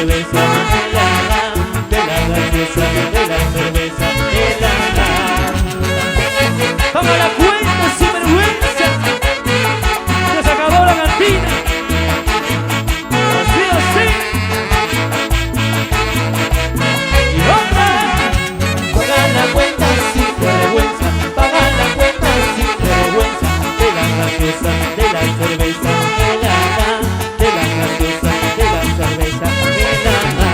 cerveza helada, de la gaseosa, de la cerveza helada. Paga la cuenta sin vergüenza, ya se acabó la cantina. Así, así. Y otra. Paga la cuenta sin vergüenza, paga la cuenta sin vergüenza, de la gaseosa, de la cerveza helada, de la gaseosa, de la cerveza helada.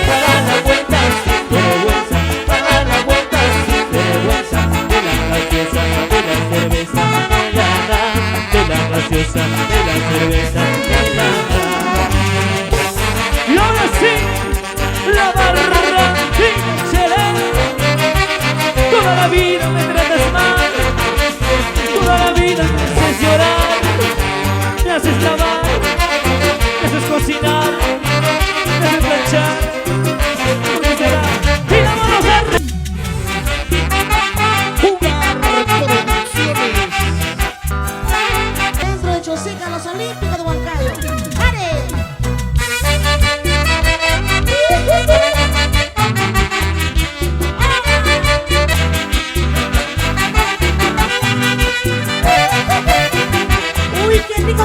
Paga la cuenta sin vergüenza, paga la cuenta sin vergüenza, de la gaseosa, de la cerveza helada, de la gaseosa, de la cerveza helada. Y ahora sí, la barra excelente. Toda la vida me tratas mal, toda la vida me haces llorar, me haces lavar, me haces cocinar, me haces planchar. ¿Por qué será? Y la mano verde. Dentro de Chosica, los Olímpicos de Huancayo. ¡Vale! ¡Uy, qué rico!